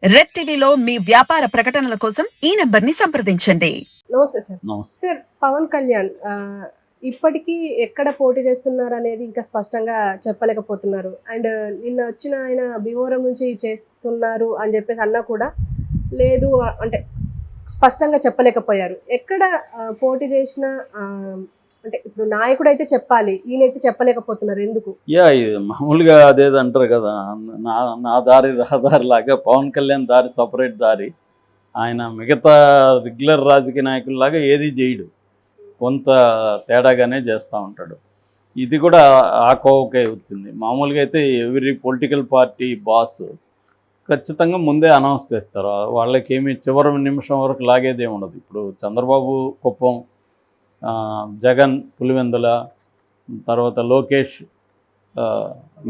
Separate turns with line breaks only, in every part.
Red టీవీలో మీ వ్యాపార ప్రకటనల కోసం ఈ నంబర్ని సంప్రదించండి.
నమస్తే సార్.
నమస్తే.
సార్, పవన్ కళ్యాణ్ ఇప్పటికీ ఎక్కడ పోటీ చేస్తున్నారు అనేది ఇంకా స్పష్టంగా చెప్పలేకపోతున్నారు. అండ్ నిన్న వచ్చిన ఆయన భీమవరం నుంచి చేస్తున్నారు అని చెప్పేసి అన్నా కూడా లేదు అంటే స్పష్టంగా చెప్పలేకపోయారు. ఎక్కడ పోటీ చేసిన అంటే ఇప్పుడు నాయకుడు అయితే చెప్పాలి, ఈయనైతే చెప్పలేకపోతున్నారు ఎందుకు?
ఇది మామూలుగా అదేది అంటారు కదా, నా నా దారి రహదారి లాగా పవన్ కళ్యాణ్ దారి సపరేట్ దారి. ఆయన మిగతా రెగ్యులర్ రాజకీయ నాయకుల్లాగా ఏది చేయడు, కొంత తేడాగానే చేస్తూ ఉంటాడు. ఇది కూడా ఆ కోవకే వచ్చింది. మామూలుగా అయితే ఎవ్రీ పొలిటికల్ పార్టీ బాస్ ఖచ్చితంగా ముందే అనౌన్స్ చేస్తారు. వాళ్ళకేమీ చివరి నిమిషం వరకు లాగేదే ఉండదు. ఇప్పుడు చంద్రబాబు కుప్పం, జగన్ పులివెందుల, తర్వాత లోకేష్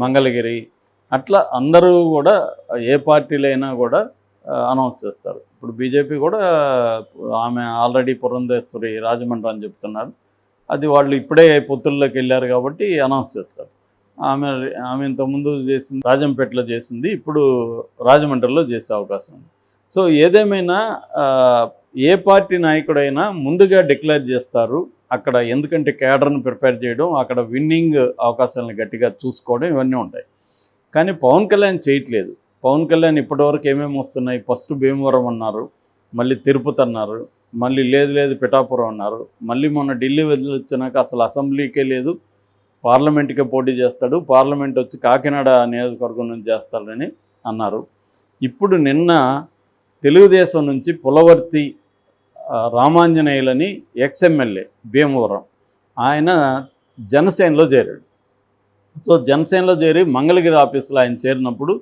మంగళగిరి, అట్లా అందరూ కూడా ఏ పార్టీలో అయినా కూడా అనౌన్స్ చేస్తారు. ఇప్పుడు బీజేపీ కూడా ఆమె ఆల్రెడీ పురంధేశ్వరి రాజమండ్రి అని చెప్తున్నారు. అది వాళ్ళు ఇప్పుడే పొత్తుల్లోకి వెళ్ళారు కాబట్టి అనౌన్స్ చేస్తారు. ఆమె ఇంతకుముందు చేసింది రాజంపేటలో చేసింది, ఇప్పుడు రాజమండ్రిలో చేసే అవకాశం ఉంది. సో ఏదేమైనా ఏ పార్టీ నాయకుడైనా ముందుగా డిక్లేర్ చేస్తారు అక్కడ, ఎందుకంటే క్యాడర్ను ప్రిపేర్ చేయడం, అక్కడ విన్నింగ్ అవకాశాలను గట్టిగా చూసుకోవడం, ఇవన్నీ ఉంటాయి. కానీ పవన్ కళ్యాణ్ చేయట్లేదు. పవన్ కళ్యాణ్ ఇప్పటివరకు ఏమేమి వస్తున్నాయి, ఫస్ట్ భీమవరం అన్నారు, మళ్ళీ తిరుపతి అన్నారు, మళ్ళీ లేదు పిఠాపురం అన్నారు, మళ్ళీ మొన్న ఢిల్లీ వదిలి వచ్చినాక అసలు అసెంబ్లీకే లేదు, పార్లమెంట్కే పోటీ చేస్తాడు, పార్లమెంట్ వచ్చి కాకినాడ నియోజకవర్గం నుంచి చేస్తాడని అన్నారు. ఇప్పుడు నిన్న తెలుగుదేశం నుంచి పులవర్తి రామాంజనేయులని ఎక్స్ఎమ్మెల్యే భీమవరం, ఆయన జనసేనలో చేరాడు. సో జనసేనలో చేరి మంగళగిరి ఆఫీసులో ఆయన చేరినప్పుడు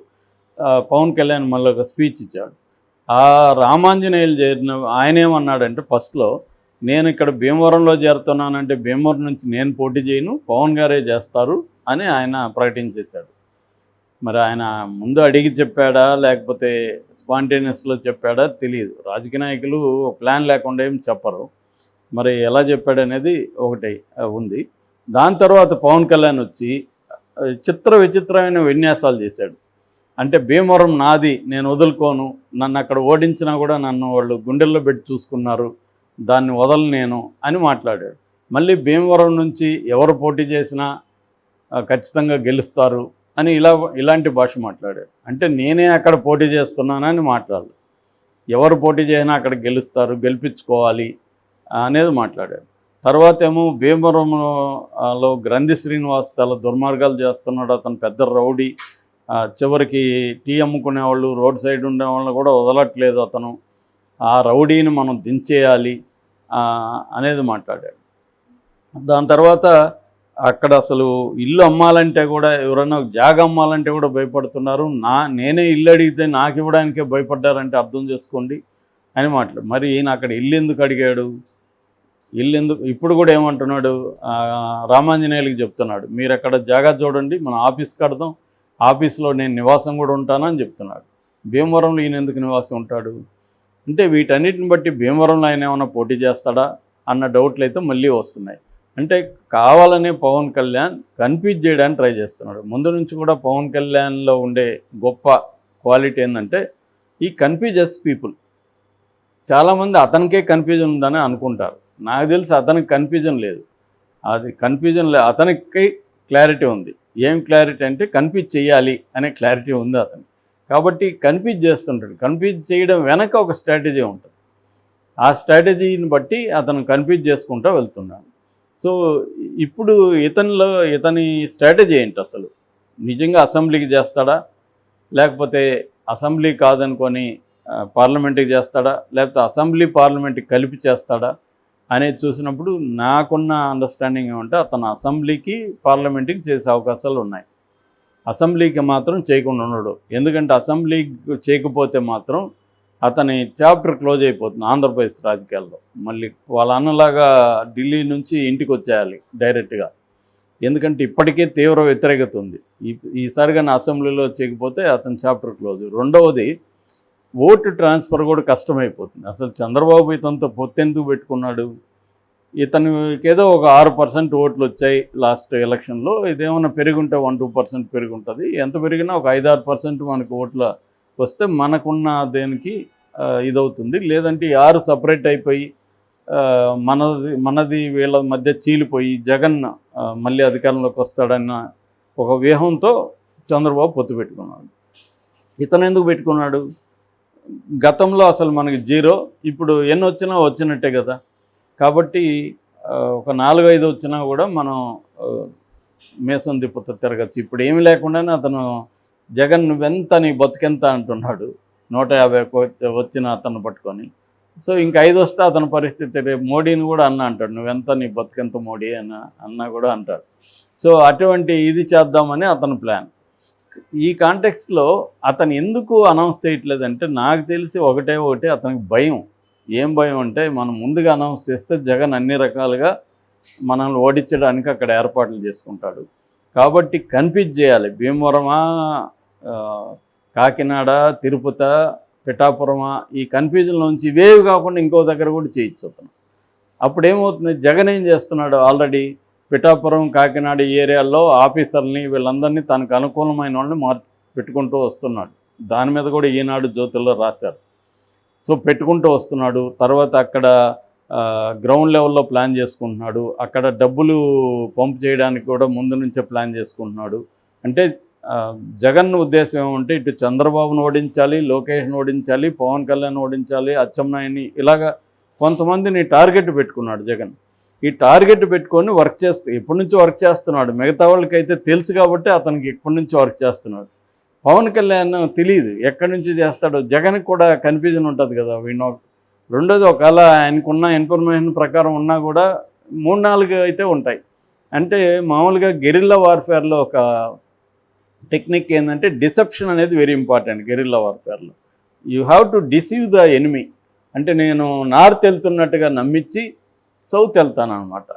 పవన్ కళ్యాణ్ మళ్ళీ ఒక స్పీచ్ ఇచ్చాడు. ఆ రామాంజనేయులు చేరిన ఆయన ఏమన్నాడంటే, ఫస్ట్లో నేను ఇక్కడ భీమవరంలో చేరుతున్నానంటే భీమవరం నుంచి నేను పోటీ చేయను, పవన్ గారే చేస్తారు అని ఆయన ప్రకటించేశాడు. మరి ఆయన ముందు అడిగి చెప్పాడా లేకపోతే స్పాంటేనియస్లో చెప్పాడా తెలియదు. రాజకీయ నాయకులు ప్లాన్ లేకుండా ఏం చెప్పరు. మరి ఎలా చెప్పాడనేది ఒకటి ఉంది. దాని తర్వాత పవన్ కళ్యాణ్ వచ్చి విచిత్రమైన విన్యాసాలు చేశాడు. అంటే భీమవరం నాది, నేను వదులుకోను, నన్ను అక్కడ ఓడించినా కూడా నన్ను వాళ్ళు గుండెల్లో పెట్టి చూసుకున్నారు, దాన్ని వదలను నేను అని మాట్లాడాడు. మళ్ళీ భీమవరం నుంచి ఎవరు పోటీ చేసినా ఖచ్చితంగా గెలుస్తారు అని ఇలాంటి భాష మాట్లాడాడు. అంటే నేనే అక్కడ పోటీ చేస్తున్నానని మాట్లాడాలి, ఎవరు పోటీ చేసినా అక్కడ గెలుస్తారు, గెలిపించుకోవాలి అనేది మాట్లాడాడు. తర్వాత ఏమో భీమవరంలో గ్రంథి శ్రీనివాస్ చాలా దుర్మార్గాలు చేస్తున్నాడు, అతను పెద్ద రౌడీ, చివరికి టీ అమ్ముకునే వాళ్ళు, రోడ్ సైడ్ ఉండే వాళ్ళని కూడా వదలట్లేదు అతను, ఆ రౌడీని మనం దించేయాలి అనేది మాట్లాడాడు. దాని తర్వాత అక్కడ అసలు ఇల్లు అమ్మాలంటే కూడా, ఎవరైనా జాగా అమ్మాలంటే కూడా భయపడుతున్నారు, నేనే ఇల్లు అడిగితే నాకు ఇవ్వడానికే భయపడ్డారంటే అర్థం చేసుకోండి అని మాట్లాడు. మరి ఈయన అక్కడ ఇల్లు ఎందుకు అడిగాడు, ఇప్పుడు కూడా ఏమంటున్నాడు, రామాంజనేయులకి చెప్తున్నాడు, మీరు అక్కడ జాగా చూడండి, మన ఆఫీస్ కడదాం, ఆఫీస్లో నేను నివాసం కూడా ఉంటానని చెప్తున్నాడు. భీమవరంలో ఈయన ఎందుకు నివాసం ఉంటాడు అంటే, వీటన్నిటిని బట్టి భీమవరంలో ఆయన ఏమైనా పోటీ చేస్తాడా అన్న డౌట్లు అయితే మళ్ళీ వస్తున్నాయి. అంటే కావాలనే పవన్ కళ్యాణ్ కన్ఫ్యూజ్ చేయడానికి ట్రై చేస్తున్నాడు. ముందు నుంచి కూడా పవన్ కళ్యాణ్లో ఉండే గొప్ప క్వాలిటీ ఏంటంటే, ఈ కన్ఫ్యూజెస్ పీపుల్. చాలామంది అతనికే కన్ఫ్యూజన్ ఉందని అనుకుంటారు. నాకు తెలిసి అతనికి కన్ఫ్యూజన్ లేదు, అతనికి క్లారిటీ ఉంది. ఏం క్లారిటీ అంటే కన్ఫ్యూజ్ చేయాలి అనే క్లారిటీ ఉంది అతనికి. కాబట్టి కన్ఫ్యూజ్ చేస్తుంటాడు. కన్ఫ్యూజ్ చేయడం వెనక ఒక స్ట్రాటజీ ఉంటుంది. ఆ స్ట్రాటజీని బట్టి అతను కన్ఫ్యూజ్ చేసుకుంటూ వెళ్తున్నాడు. సో ఇప్పుడు ఇతని స్ట్రాటజీ ఏంటి అసలు, నిజంగా అసెంబ్లీకి చేస్తాడా, లేకపోతే అసెంబ్లీ కాదనుకొని పార్లమెంట్కి చేస్తాడా, లేకపోతే అసెంబ్లీ పార్లమెంట్కి కలిపి చేస్తాడా అనేది చూసినప్పుడు నాకున్న అండర్స్టాండింగ్ ఏమంటే, అతను అసెంబ్లీకి పార్లమెంట్కి చేసే అవకాశాలు ఉన్నాయి. అసెంబ్లీకి మాత్రం చేయకుండా ఉండడు. ఎందుకంటే అసెంబ్లీకి చేయకపోతే మాత్రం అతని చాప్టర్ క్లోజ్ అయిపోతుంది ఆంధ్రప్రదేశ్ రాజకీయాల్లో. మళ్ళీ వాళ్ళ అన్నలాగా ఢిల్లీ నుంచి ఇంటికి వచ్చేయాలి డైరెక్ట్గా. ఎందుకంటే ఇప్పటికే తీవ్ర వ్యతిరేకత ఉంది. ఈసారి కానీ అసెంబ్లీలో చేయకపోతే అతని చాప్టర్ క్లోజ్. రెండవది, ఓటు ట్రాన్స్ఫర్ కూడా కష్టమైపోతుంది. అసలు చంద్రబాబు ఇతనితో పొత్తెందుకు పెట్టుకున్నాడు, ఇతనికి ఏదో ఒక 6% ఓట్లు వచ్చాయి లాస్ట్ ఎలక్షన్లో. ఇదేమన్నా పెరుగుంటే 1-2% పెరుగుంటుంది. ఎంత పెరిగినా ఒక 5-6% మనకు ఓట్ల వస్తే మనకున్న దేనికి ఇదవుతుంది. లేదంటే ఈ 6 సపరేట్ అయిపోయి మనది వీళ్ళ మధ్య చీలిపోయి జగన్ మళ్ళీ అధికారంలోకి వస్తాడన్న ఒక వ్యూహంతో చంద్రబాబు పొత్తు పెట్టుకున్నాడు. ఇతను ఎందుకు పెట్టుకున్నాడు? గతంలో అసలు మనకి 0, ఇప్పుడు ఎన్ని వచ్చినా వచ్చినట్టే కదా. కాబట్టి ఒక 4-5 వచ్చినా కూడా మనం మేసం తిప్పుతో తిరగచ్చు. ఇప్పుడు ఏమీ లేకుండానే అతను జగన్ నువ్వెంత నీ బతుకెంత అంటున్నాడు 150 వచ్చిన అతను పట్టుకొని. సో ఇంకా 5 వస్తే అతని పరిస్థితి రేపు మోడీని కూడా అంటాడు నువ్వెంత నీ బతుకెంత మోడీ అన్నా కూడా అంటాడు. సో అటువంటి ఇది చేద్దామని అతని ప్లాన్. ఈ కాంటెక్స్ట్లో అతను ఎందుకు అనౌన్స్ చేయట్లేదంటే నాకు తెలిసి ఒకటే అతనికి భయం. ఏం భయం అంటే మనం ముందుగా అనౌన్స్ చేస్తే జగన్ అన్ని రకాలుగా మనల్ని ఓడించడానికి అక్కడ ఏర్పాట్లు చేసుకుంటాడు. కాబట్టి కన్ఫ్యూజ్ చేయాలి. భీమవరమా, కాకినాడ, తిరుపతి, పిఠాపురమా, ఈ కన్ఫ్యూజన్లోంచి ఇవేవి కాకుండా ఇంకో దగ్గర కూడా చేయొచ్చు అతను. అప్పుడు ఏమవుతుంది, జగన్ ఏం చేస్తున్నాడు, ఆల్రెడీ పిఠాపురం, కాకినాడ ఏరియాల్లో ఆఫీసర్ని వీళ్ళందరినీ తనకు అనుకూలమైన వాళ్ళని పెట్టుకుంటూ వస్తున్నాడు. దాని మీద కూడా ఈనాడు జ్యోతిలో రాశారు. సో పెట్టుకుంటూ వస్తున్నాడు. తర్వాత అక్కడ గ్రౌండ్ లెవెల్లో ప్లాన్ చేసుకుంటున్నాడు. అక్కడ డబ్బులు పంపు చేయడానికి కూడా ముందు నుంచే ప్లాన్ చేసుకుంటున్నాడు. అంటే జగన్ ఉద్దేశం ఏమంటే ఇటు చంద్రబాబును ఓడించాలి, లోకేష్ను ఓడించాలి, పవన్ కళ్యాణ్ ఓడించాలి, అచ్చెన్నాయుడిని, ఇలాగా కొంతమందిని టార్గెట్ పెట్టుకున్నాడు జగన్. ఈ టార్గెట్ పెట్టుకొని ఎప్పటి నుంచో వర్క్ చేస్తున్నాడు. మిగతా వాళ్ళకైతే తెలుసు కాబట్టి అతనికి ఎప్పటి నుంచో వర్క్ చేస్తున్నాడు. పవన్ కళ్యాణ్ తెలియదు ఎక్కడి నుంచి చేస్తాడో. జగన్కి కూడా కన్ఫ్యూజన్ ఉంటుంది కదా. రెండోది, ఒకవేళ ఆయనకున్న ఇన్ఫర్మేషన్ ప్రకారం ఉన్నా కూడా 3-4 అయితే ఉంటాయి. అంటే మామూలుగా గెరిల్లా వార్ఫేర్లో ఒక టెక్నిక్ ఏంటంటే డిసెప్షన్ అనేది వెరీ ఇంపార్టెంట్. గెరిల్లా వార్ఫేర్లో you have to deceive the enemy. అంటే నేను నార్త్ వెళ్తున్నట్టుగా నమ్మించి సౌత్ వెళ్తాను అనమాట,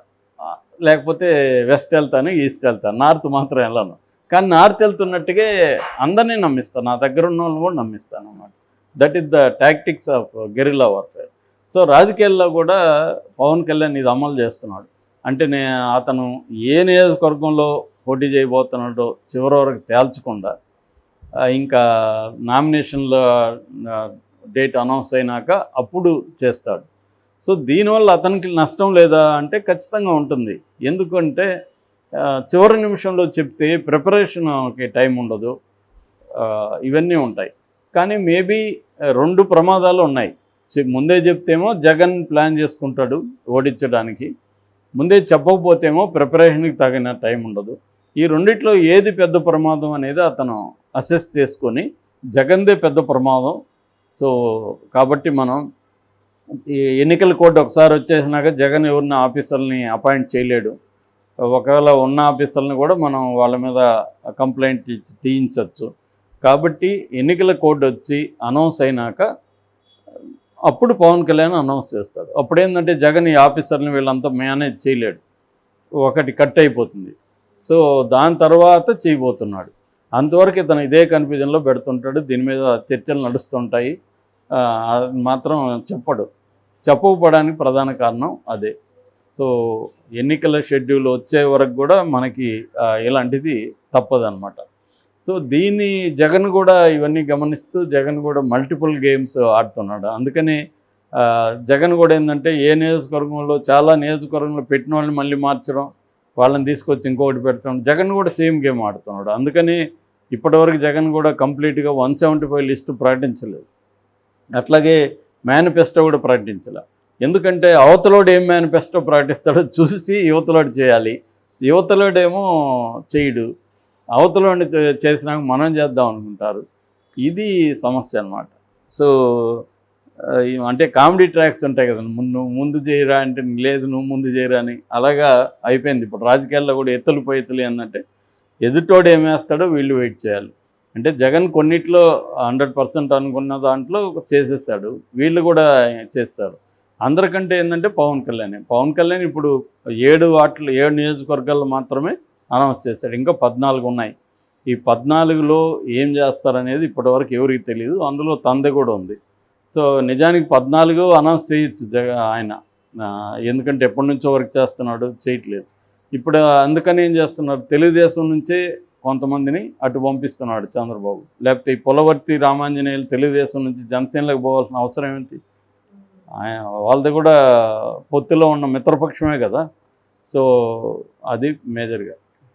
లేకపోతే వెస్ట్ వెళ్తాను, ఈస్ట్ వెళ్తాను, నార్త్ మాత్రం వెళ్ళను. కానీ నార్త్ వెళ్తున్నట్టుగా అందరినీ నమ్మిస్తాను, నా దగ్గర ఉన్న వాళ్ళని కూడా నమ్మిస్తాను అన్నమాట. That is the tactics of guerrilla warfare. So రాజకీయాల్లో కూడా పవన్ కళ్యాణ్ ఇది అమలు చేస్తున్నాడు. అంటే అతను ఏ నియోజకవర్గంలో పోటీ చేయబోతున్నాడో చివరి వరకు తేల్చకుండా ఇంకా నామినేషన్ల డేట్ అనౌన్స్ అయినాక అప్పుడు చేస్తాడు. సో దీనివల్ల అతనికి నష్టం లేదా అంటే ఖచ్చితంగా ఉంటుంది. ఎందుకంటే చివరి నిమిషంలో చెప్తే ప్రిపరేషన్కి టైం ఉండదు, ఇవన్నీ ఉంటాయి. కానీ మేబీ 2 ప్రమాదాలు ఉన్నాయి. ముందే చెప్తేమో జగన్ ప్లాన్ చేసుకుంటాడు ఓడించడానికి, ముందే చెప్పకపోతేమో ప్రిపరేషన్కి తగిన టైం ఉండదు. ఈ రెండిట్లో ఏది పెద్ద ప్రమాదం అనేది అతను అసెస్ చేసుకొని జగన్దే పెద్ద ప్రమాదం. సో కాబట్టి మనం ఈ ఎన్నికల కోడ్ ఒకసారి వచ్చేసినాక జగన్ ఎవరిని ఆఫీసర్ని అపాయింట్ చేయలేడు. ఒకవేళ ఉన్న ఆఫీసర్ని కూడా మనం వాళ్ళ మీద కంప్లైంట్ ఇచ్చి తీయించవచ్చు. కాబట్టి ఎన్నికల కోడ్ వచ్చి అనౌన్స్ అయినాక అప్పుడు పవన్ కళ్యాణ్ అనౌన్స్ చేస్తాడు. అప్పుడేంటంటే జగన్ ఈ ఆఫీసర్ని వీళ్ళంతా మేనేజ్ చేయలేడు, ఒకటి కట్ అయిపోతుంది. సో దాని తర్వాత చేయబోతున్నాడు. అంతవరకు ఇతను ఇదే కన్ఫ్యూజన్లో పెడుతుంటాడు. దీని మీద చర్చలు నడుస్తుంటాయి, మాత్రం చెప్పకపోవడానికి ప్రధాన కారణం అదే. సో ఎన్నికల షెడ్యూల్ వచ్చే వరకు కూడా మనకి ఇలాంటిది తప్పదన్నమాట. సో దీన్ని జగన్ కూడా ఇవన్నీ గమనిస్తూ జగన్ కూడా మల్టిపుల్ గేమ్స్ ఆడుతున్నాడు. అందుకని జగన్ కూడా ఏంటంటే ఏ నియోజకవర్గంలో చాలా నియోజకవర్గంలో పెట్టిన వాళ్ళని మళ్ళీ మార్చడం, వాళ్ళని తీసుకొచ్చి ఇంకొకటి పెట్టడం, జగన్ కూడా సేమ్ గేమ్ ఆడుతున్నాడు. అందుకని ఇప్పటివరకు జగన్ కూడా కంప్లీట్గా 175 లిస్టు ప్రకటించలేదు. అట్లాగే మేనిఫెస్టో కూడా ప్రకటించలే. ఎందుకంటే అవతలోడు ఏం మేనిఫెస్టో ప్రకటిస్తాడో చూసి యువతలోడు చేయాలి, యువతలోడేమో చేయడు, అవతలోని చేసినాక మనం చేద్దాం అనుకుంటారు. ఇది సమస్య అన్నమాట. సో అంటే కామెడీ ట్రాక్స్ ఉంటాయి కదా, ముందు చేయరా అంటే లేదు నువ్వు ముందు చేయరా అని, అలాగా అయిపోయింది. ఇప్పుడు రాజకీయాల్లో కూడా ఎత్తులు పైతులు ఏంటంటే ఎదుటోడు ఏం వేస్తాడో వీళ్ళు వెయిట్ చేయాలి. అంటే జగన్ కొన్నిట్లో 100% అనుకున్న దాంట్లో చేసేసాడు, వీళ్ళు కూడా చేస్తారు. అందరికంటే ఏంటంటే పవన్ కళ్యాణ్ ఇప్పుడు 7 నియోజకవర్గాల్లో మాత్రమే అనౌన్స్ చేశాడు. ఇంకా 14 ఉన్నాయి. ఈ 14లో ఏం చేస్తారనేది ఇప్పటివరకు ఎవరికి తెలియదు. అందులో తందె కూడా ఉంది. సో నిజానికి 14 అనౌన్స్ చేయొచ్చు ఆయన, ఎందుకంటే ఎప్పటి నుంచో వర్క్ చేస్తున్నాడు, చేయట్లేదు. ఇప్పుడు అందుకని ఏం చేస్తున్నారు, తెలుగుదేశం నుంచే కొంతమందిని అటు పంపిస్తున్నాడు చంద్రబాబు. లేకపోతే ఈ పులవర్తి రామాంజనేయులు తెలుగుదేశం నుంచి జనసేనలోకి పోవాల్సిన అవసరం ఏంటి? వాళ్ళది కూడా పొత్తులో ఉన్న మిత్రపక్షమే కదా. సో అది మేజర్గా.